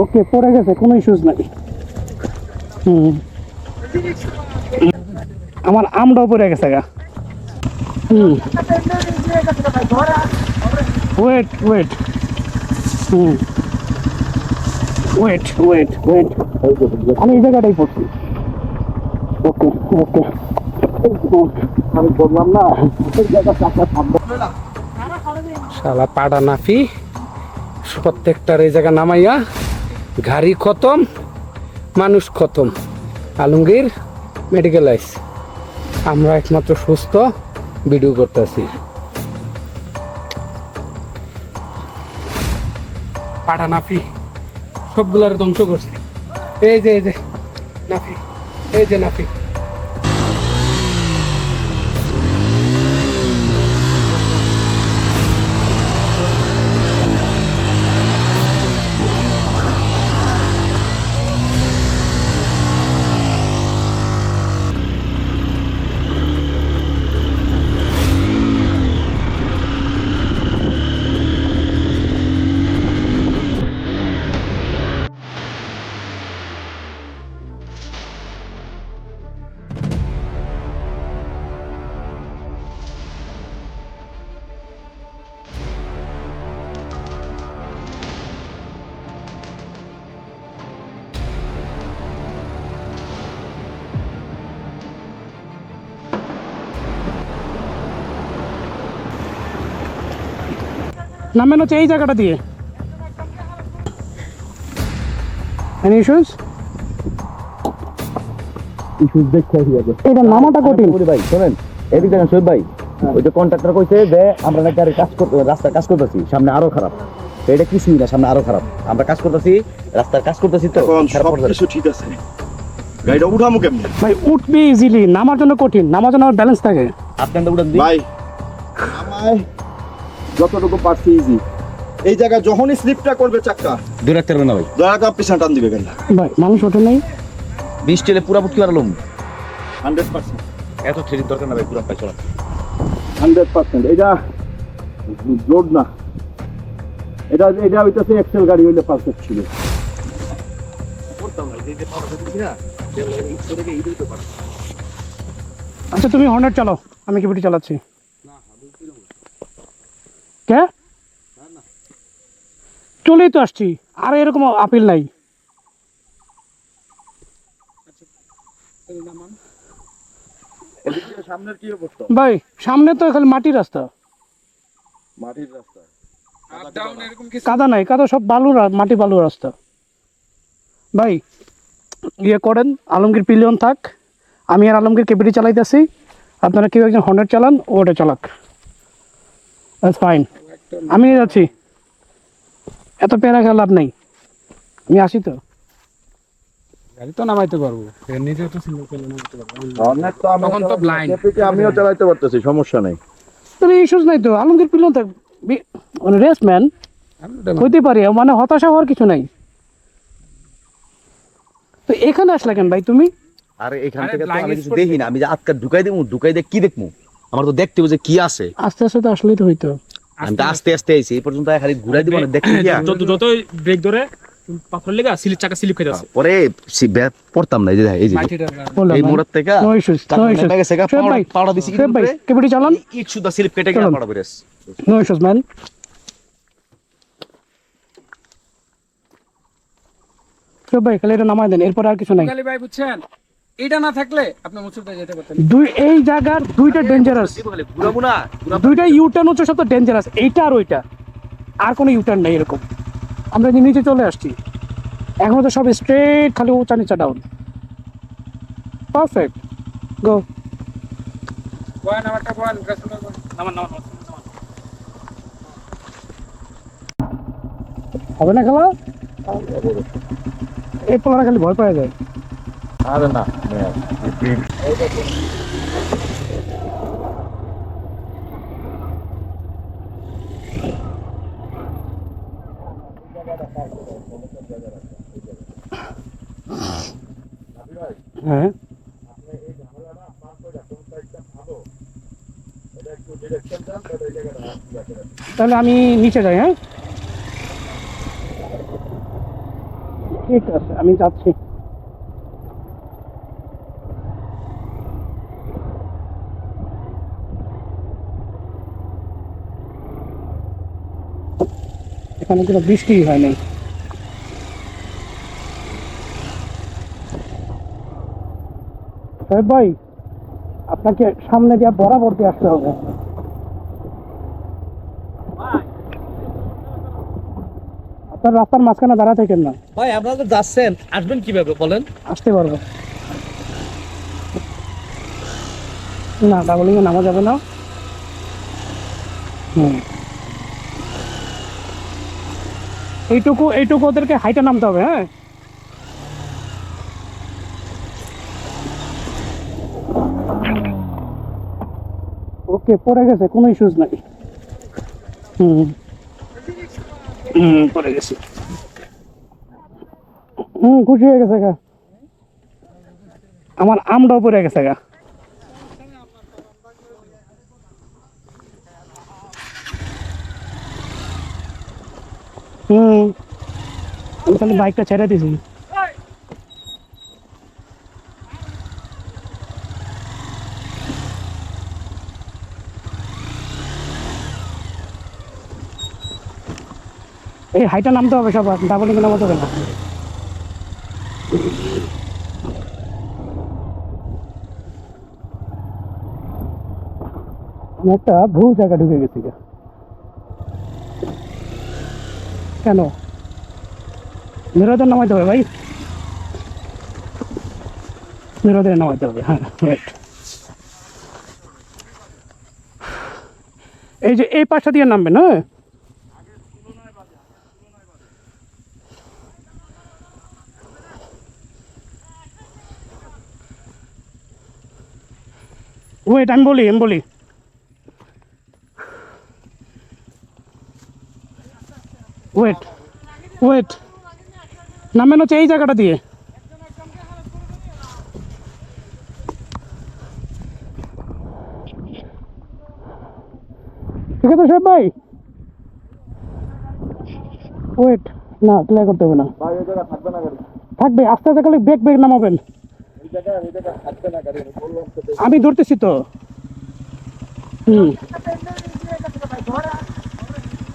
ওকে, পড়ে গেছে, কোনো ইস্যুস নাই। আমার আমটাও পড়ে গেছে গা। Wait wait wait wait wait, আমি এই জায়গাটাই পড়ছি। ওকে ওকে, আমি বললাম না শালা পাড়া নাফি প্রত্যেকটার এই জায়গা নামাইয়া গাড়ি খতম, মানুষ খতম। আলমগীর মেডিকেলাইজ, আমরা একমাত্র সুস্থ ভিডিও করতেছি। পাড়া নাফি সবগুলার ধ্বংস করছে। এই যে নাফি, এই যে নাফি। নামেন হচ্ছে এই জায়গাটা দিয়ে। Any issues? ইস্যুস দেখতে হবে। এটা নামাটা কঠিন ভাই শুনেন, এদিক দেখেন শোয়েব ভাই, ওই যে কন্ট্রাক্টর কইছে যে আমরা নাকি গাড়ি কাজ করতে, রাস্তার কাজ করতেছি, সামনে আরো খারাপ। এটা কিছুই না, সামনে আরো খারাপ। আমরা কাজ করতেছি, রাস্তার কাজ করতেছি, তো সব কিছু ঠিক আছে, গাড়িটা উঠামু কেমনে? ভাই উঠবি ইজিলি, নামার জন্য কঠিন, নামার জন্য ব্যালেন্স থাকে। আপনার উঠান ভাই আমায় যতটুকু পারছি ইজি। এই জায়গায় যখনই স্লিপটা করবে চাক্কা দূর রাখতে পারবেন না ভাই, দয়া করে পিছনে টান দিবে কেন? ভাই মানুষ ওঠে নাই, 20 টেলে পুরা বুট কি পারলাম। 100% এত ট্রেনিং দরকার না ভাই, পুরা পাই চলা 100%। এটা লোড না, এটা হইতেছে এক্সেল গাড়ি হইলে পারফেক্ট ছিল। আচ্ছা তুমি হর্নেট চালাও, আমি কিপিটি চালাচ্ছি। কে চলেই তো আসছি, আর এরকম আপিল নাই। এদিকে সামনের কি অবস্থা? ভাই সামনে তো খালি মাটির রাস্তা, মাটির রাস্তা, কাদা নাই, কাদা সব মাটি বালুর রাস্তা। ভাই ইয়ে করেন, আলমগীর পিলিয়ন থাক, আমি আর আলমগীর কেপিটি চালাইতেছি, আপনারা কেউ একজন হর্নেট চালান, ওটা চালাক, দ্যাটস ফাইন। আমি নিয়ে যাচ্ছি, এত প্যারা খেলা লাভ নেই, আমি আসি তো। গাড়ি তো নামাইতে পারবো, নিজে তো সিঙ্গেল পেলে নামাইতে পারবো, অনেক তো আমি তখন তো ব্লাইন্ড। আমিও চালাতে পারতেছি, সমস্যা নাই। তোর ইস্যুস নাই তো, আলমগীর পিলিয়ন থাক, মানে রেস্ট ম্যান হইতে পারি, মানে হতাশা হওয়ার কিছু নাই। তো এখানে আসলে কেন ভাই তুমি? আরে এখান থেকে তো আমি কিছু দেখি না, আমি যে আটকা ঢুকাই দেবো, ঢুকাই দিয়ে কি দেখবো? আমার তো দেখতে হবে যে কি আছে। আস্তে আস্তে তো আসলেই তো হইতো। আমি তো আস্তে আস্তে আইছি, এই পর্যন্ত খালি ঘুরাই দিব না, দেখতে গিয়া যতই ব্রেক ধরে পাথর লেগা চাকা স্লিপ খেয়ে যাচ্ছে। পরে পড়তাম না, এই যে এই যে এই মোড় থেকে নো ইস্যুস, নো ইস্যুস। পাড়া দিছি শোয়েব ভাই কেপিটি চালান, ইট সুদা স্লিপ কেটে গিয়া পাড়া বেরেস। No issues man. শোয়েব ভাই খালি এটা নামাই দেন, এরপর আর কিছু নাই। খালি ভাই বুঝছেন, এটা না থাকলে আপনি মুসুরতে যেতে পারতেন। এই জায়গার দুইটা ডেঞ্জারাস, ঘুরাবো না, দুইটা ইউটার্ন হচ্ছে সব ডেঞ্জারাস, এইটা আর ওইটা, আর কোনো ইউটার্ন নাই এরকম। আমরা যে নিচে চলে আসছি, এখন তো সব স্ট্রেট, খালি উঁচা নিচা ডাউন, পারফেক্ট, গো। হবে না খেলা, এই পোলারা খালি ভয় পাওয়া যায়। আরে না হ্যাঁ তাহলে আমি নিচে যাই। হ্যাঁ ঠিক আছে, আমি যাচ্ছি। এখানে কোনো বৃষ্টি হয় নাই। সাহেব ভাই, আপনাকে সামনে দিয়ে বরাবর দিয়ে আসতে হবে। আপনার রাস্তার মাঝখানে দাঁড়া থাকেন না, ভাই আপনারা তো যাচ্ছেন, আসবেন কিভাবে বলেন? আসতে পারবো না, ডাবলিংয়ে নামা যাবে না। এইটুকু এইটুকু ওদেরকে হাইটে নামতে হবে। হ্যাঁ, ওকে, পড়ে গেছে, কোনো ইস্যুস নাই। হুম পড়ে গেছে। খুশি হয়ে গেছে গা, আমার আমটাও পড়ে গেছে গা। আমি খালি বাইকটা ছেড়ে দিছি। এই হাইটা নামতে হবে সবার, ডাবলিং নামাতে হবে না। আমি একটা ভুল জায়গা ঢুকে গেছি গা। কেন? নিরোধন নামাইতে হবে ভাই, নিরোধনে নামাইতে হবে। হ্যাঁ, রাইট। এই যে এই পাশটা দিয়ে নামবেন। হ্যাঁ, ওয়েট, আমি বলি ওয়েট ওয়েট, নামবেন হচ্ছে এই জায়গাটা দিয়ে। ঠিক আছে সাহেব ভাই, ওয়েট, না ক্লিয়ার করতে হবে না, ভাই এই জায়গা থাকবে না গাড়ি, থাকবে। আস্তে আস্তে খালি ব্রেক নামাবেন। এই জায়গা থাকবে না গাড়ি, আমি বললাম তো। আমি ধরতেছি তো।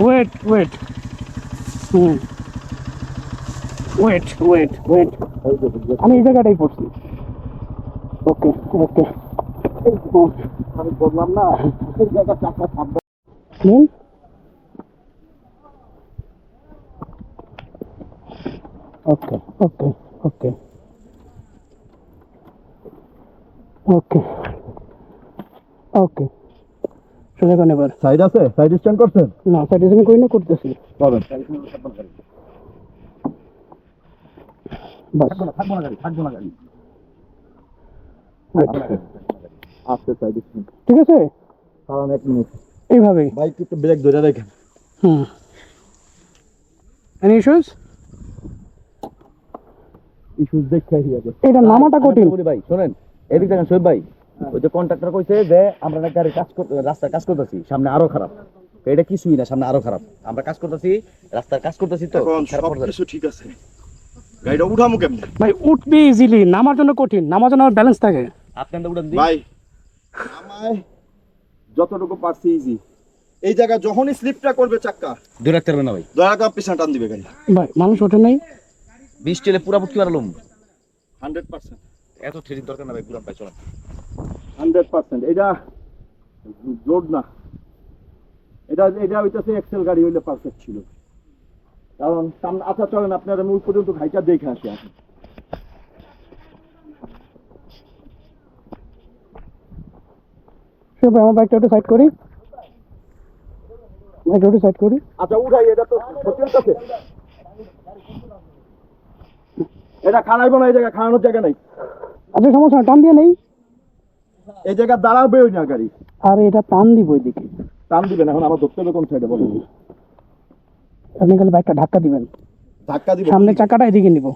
Wait wait, wait wait wait, আমি এই জায়গাটাই পড়ছি। ওকে ওকে, আমি বললাম না এই জায়গা চাকা থাকবে। ওকে ওকে ওকে ওকে ওকে, সোজা করেন এবার। সাইড আছে, সাইড স্ট্যান্ড করছেন? না, স্যাটিসফাই করি না, করতেছি। পাবেন। বাস, থাকবো না গাড়ি, থাকবো না গাড়ি। Right. আস্তে সাইড স্ট্যান্ড। ঠিক আছে, কারণ 1 মিনিট এইভাবেই। বাইক একটু ব্রেক ধরে রাখেন। Any issues? ইস্যুস দেখে যাবে। এটা নামাটা কঠিন। বলি ভাই শোনেন, এদিক দেখেন শোয়েব ভাই, ওই যে কন্ট্রাক্টর কইছে যে আমরা না গাড়ি কাজ করতে, রাস্তার কাজ করতেছি, সামনে আরো খারাপ। এটা কিছুই না, সামনে আরো খারাপ। আমরা কাজ করতেছি, রাস্তার কাজ করতেছি তো এখন খারাপ সব পর্যায়ে। কিছু ঠিক আছে, গাড়িটা উঠামু কেমনে? ভাই উঠবি ইজিলি, নামার জন্য কঠিন, নামার জন্য আমার ব্যালেন্স থাকে। আপনি আমরা উড়ান দিই। ভাই আমায় যতটুকু পারছি ইজি। এই জায়গা যখনই স্লিপটা করবে চাক্কা, দূরে রাখতে পারবেন না ভাই। দয়া করে পিছনে টান দিবে গাড়ি। ভাই মানুষ ওঠে নাই। বৃষ্টি হলে পুরা বুটকি মারলাম। 100%, এত ট্রেনিং দরকার না ভাই, পুরান ভাই চলেন। 100%। এটা রোড না, এটা হইতেছে এক্সেল গাড়ি হইলে পারফেক্ট ছিল। কারণ সামনে, আচ্ছা চলেন আপনারা মূল পর্যন্ত ঘাইটা দেখে আসি। সে ভাই, আমার বাইকটা একটু সাইড করি, বাইকটা একটু সাইড করি। আচ্ছা উঠাই, এটা তো হোটেল কাছে, এটা খাড়াইবো না, এই জায়গা খাড়ানোর জায়গা নাই। আচ্ছা সমস্যা না, টান দিয়ে নেই। এই জায়গা দাঁড়াবে ওই না গাড়ি, আর এটা টান দিব ওইদিকে। টান দিবেন। এখন আমার ধরতে হবে কোন সাইডে বলেন? আপনি খালি বাইকটা ধাক্কা দিবেন, ধাক্কা দিব, সামনে চাকাটা এদিকে নিব।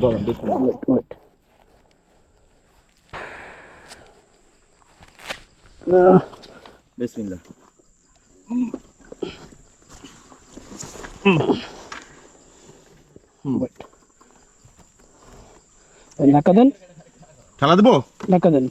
বলেন দেখুন। Wait. বিসমিল্লাহ। Wait. এই ধাক্কা দেন, ঠেলা দেবো? ধাক্কা দেন।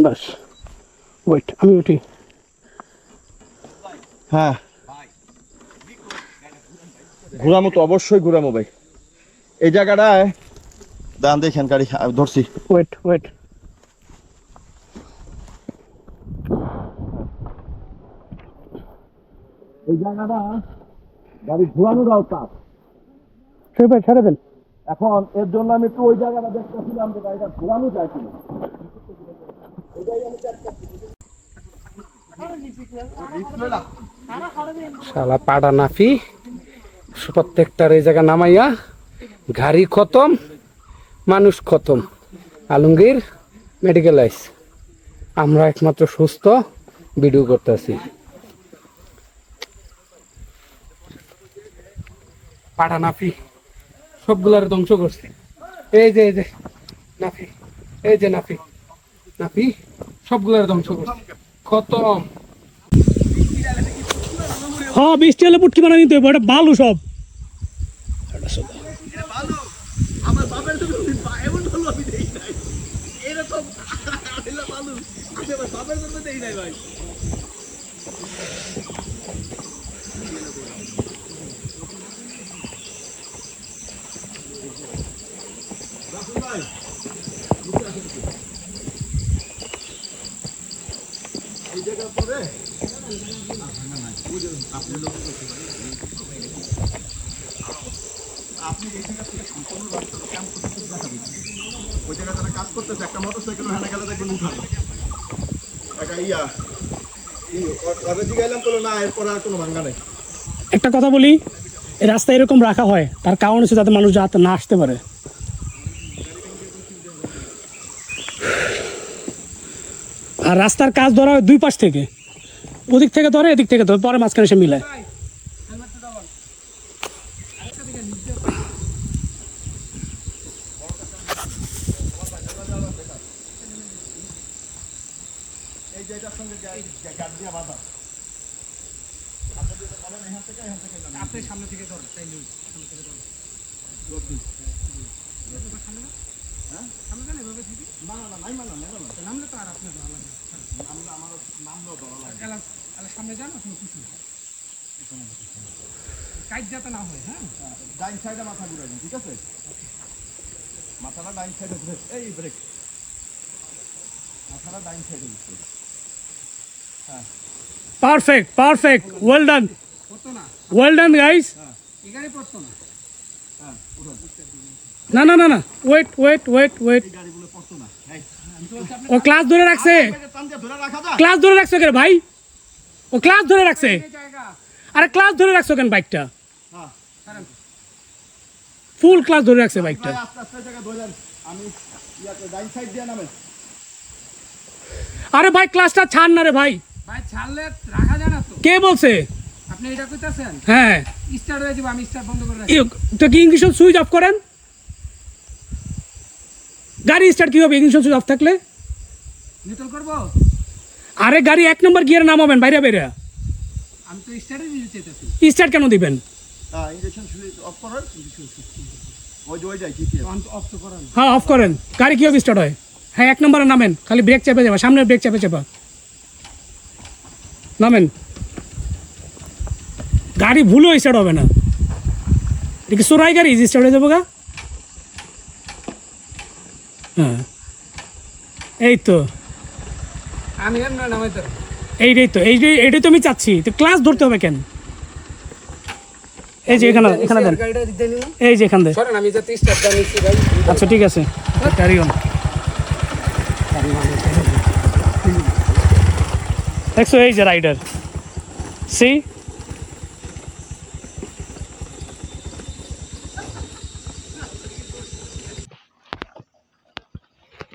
বাস, ওয়েট, আমি উঠি। হ্যাঁ, ঘুরামো তো, অবশ্যই ঘুরামো ভাই। এই জায়গাটায় দান দেখেন, গাড়ি ধরছি। ওয়েট ওয়েট, এই জায়গাটা গাড়ি ঘুরানোটাও চাপ। ভাই ছেড়ে দেন। এখন এর জন্য আমি একটু ওই জায়গাটা দেখতেছিলাম যে গাড়িটা ঘুরানো যায় কিনা। শালা পাড়া নাফি প্রত্যেকটার এই জায়গা নামাইয়া গাড়ি খতম, মানুষ খতম। আলমগীর মেডিকেলাইজ, আমরা একমাত্র সুস্থ ভিডিও করতেছি। পাড়া নাফি সবগুলার ধ্বংস করছে। এই যে নাফি, এই যে নাফি, নাফি সবগুলার ধ্বংস করছে, খতম। হ্যাঁ, বৃষ্টি হলে পুটকি বানা নিতে হবে, এটা বালু সব। ওই জায়গায় যারা কাজ করতেছে, একটা মোটরসাইকেল হেনা গেলে দেখবেন উঠানো একটা ওদের দিকে এলাম করলো না, এরপর আর কোনো ভাঙ্গা নেই। একটা কথা বলি, এই রাস্তা এরকম রাখা হয় তার কারণ হচ্ছে যাতে মানুষ যাতে না আসতে পারে। আর রাস্তার কাজ ধরা হয় দুই পাশ থেকে, ওদিক থেকে ধরে এদিক থেকে ধরে, পরে মাঝখানে এসে মিলায়। এই যে এটার সঙ্গে গাড়ি দিয়ে বাঁধা, আপনি সামনে থেকে ধর, নামলে তো আর আপনার সামনে যান, আপনি কিছু কাজ যাতে না হয়। হ্যাঁ, ডাইন সাইডে মাথা ঘুরাবেন, ঠিক আছে? মাথাটা ডাইন সাইডে ঘুরে, এই ব্রেক, মাথাটা ডাইন সাইডে ঘুরছে। Perfect perfect, well done, well done guys. না না না না, ওয়েট ওয়েট ওয়েট ওয়েট, গাড়িগুলো পড়তো না। ও ক্লাস ধরে রাখছে, টান দিয়ে ধরে রাখা যায়। ক্লাস ধরে রাখছো কেন ভাই? ও ক্লাস ধরে রাখছে। আরে ক্লাস ধরে রাখছো কেন বাইকটা? হ্যাঁ, ফুল ক্লাস ধরে রাখছে বাইকটা। আস্তে আস্তে জায়গা ধরেন, আমি ডাইন সাইড দিয়ে নামে। আরে ভাই ক্লাসটা ছাড় না রে ভাই। ভাই ছাড়লে রাখা যায় না তো। কে বলছে? আপনি এটা কইতাছেন? হ্যাঁ, স্টার্ট হয়ে যাবে, আমি স্টার্ট বন্ধ করে রাখি। তো কি ইংলিশন সুইচ অফ করেন? গাড়ি স্টার্ট কি হবে ইংলিশন সুইচ অফ থাকলে? নিউট্রাল করব? আরে গাড়ি 1 নম্বর গিয়ারে নামাবেন বাইরে বাইরে। আমি তো স্টার্টই দিতে চাইতেছি। স্টার্ট কেন দিবেন? ইঞ্জেকশন সুইচ অফ করেন, ওই যে ওই যাই ঠিক আছে। অন অফ তো করেন। হ্যাঁ, অফ করেন। গাড়ি কিভাবে স্টার্ট হয়? হ্যাঁ, 1 নম্বরে নামেন, খালি ব্রেক চেপে যাবা, সামনের ব্রেক চেপে চেপা নামেন। গাড়ি ভুলেও স্টার্ট হবে না। এটা কি সোরাই গাড়ি স্টার্ট হয়ে যাবো গা? হ্যাঁ, এই তো আমি এমন নামাই তো। এইটাই তো, এইটাই তো আমি চাচ্ছি। তো ক্লাস ধরতে হবে কেন? এই যে এখানে দেন, গাড়িটা দিতে নিন। এই যে এখান দেন। সরেন, আমি যাতে স্টার্ট দাও নিচ্ছি ভাই। আচ্ছা ঠিক আছে, ক্যারি অন। দেখছো এই যে রাইডার, সি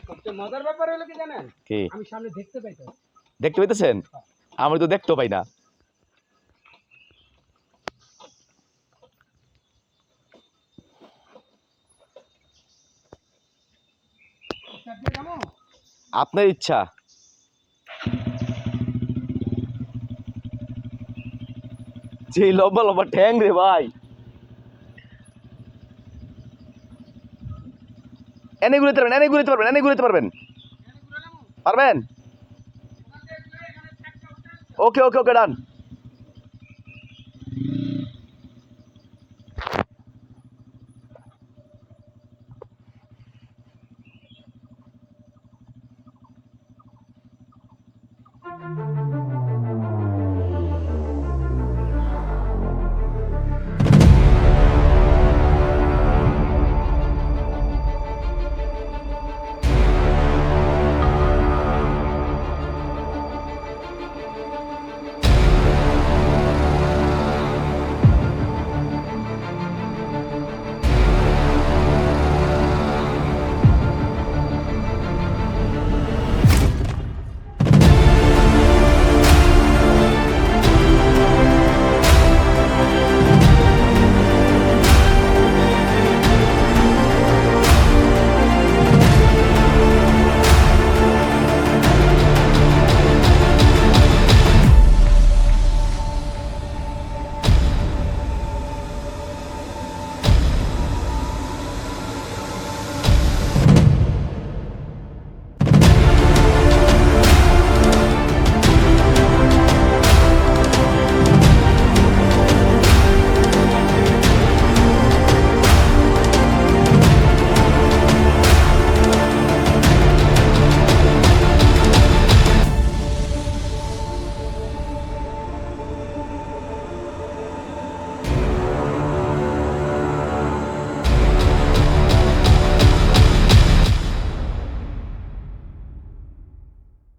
সবচেয়ে মজার ব্যাপার হলো কি জানেন? কি আমি সামনে দেখতে পাইতাম। দেখতে পাইতেছেন? আমি তো দেখতেও পাই না। আপনার ইচ্ছা। যে লম্বা লম্বা ঠ্যাং রে ভাই, এনে ঘুরতে পারবেন, এনে ঘুরতে পারবেন, এনে ঘুরতে পারবেন, পারবেন। ওকে ওকে ওকে ডান।